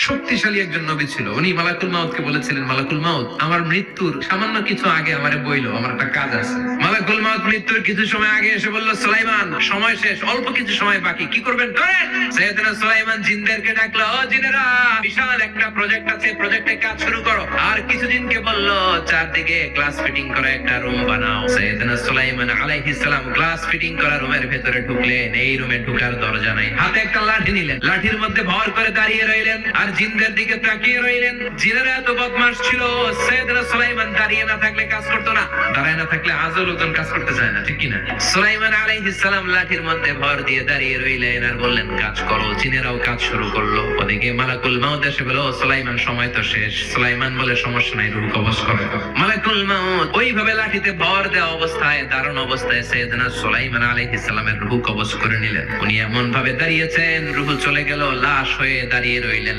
শক্তিশালী একজন নবী ছিল। উনি মালাকুল মাউতকে বলেছিলেন, মালাকুল মাউত, আমার মৃত্যুর সামান্য কিছু আগে আমারে বইলো, আমার একটা কাজ আছে। মালাকুল মাউত মৃত্যুর কিছু সময় আগে এসে বলল, সুলাইমান, সময় শেষ, অল্প কিছু সময় বাকি, কি করবেন করেন। সাইয়েদনা সুলাইমান জিনদেরকে ডাকলো, ও জিনেরা, বিশাল একটা প্রজেক্ট আছে, প্রজেক্টে কাজ শুরু করো। আর কিছুদিনকে বলল, চারদিকে গ্লাস ফিটিং করা একটা রুম বানাও। সাইয়েদনা সুলাইমান আলাইহিস সালাম গ্লাস ফিটিং করা রুমের ভেতরে ঢুকলেন। এই রুমে ঢুকার দরজা নাই, হাতে একটা লাঠি নিলেন, লাঠির মধ্যে ভর করে দাঁড়িয়ে রইলেন আর জিনদের দিকে তাকিয়ে রইলেন। জিনেরা এত বদমাশ ছিল, সাইয়েদনা সুলাইমান দাঁড়িয়ে না থাকলে কাজ করতো না, দাঁড়ায় না থাকলে আজও লোকজন কাজ করতে চায় না, ঠিক কিনা? সুলাইমান আলাইহিস সালাম লাঠির মধ্যে ভর দিয়ে দাঁড়িয়ে রইলেন আর বললেন, কাজ করো। জিনেরাও কাজ শুরু করলো। ওদিকে মালাকুল মাউত এসে বলল, সুলাইমান, সময় তো শেষ। সুলাইমান বলে, সমস্যা নাই, রূহ কবজ করো। মালাকুল মাউত ওইভাবে লাঠিতে ভর দেওয়া অবস্থায়, দারুণ অবস্থায় সাইয়েদনা সুলাইমান আলাইহিস সালামের রূহ কবজ করে নিলেন। উনি এমন ভাবে দাঁড়িয়েছেন, রূহ চলে গেল, লাশ হয়ে দাঁড়িয়ে রইলেন।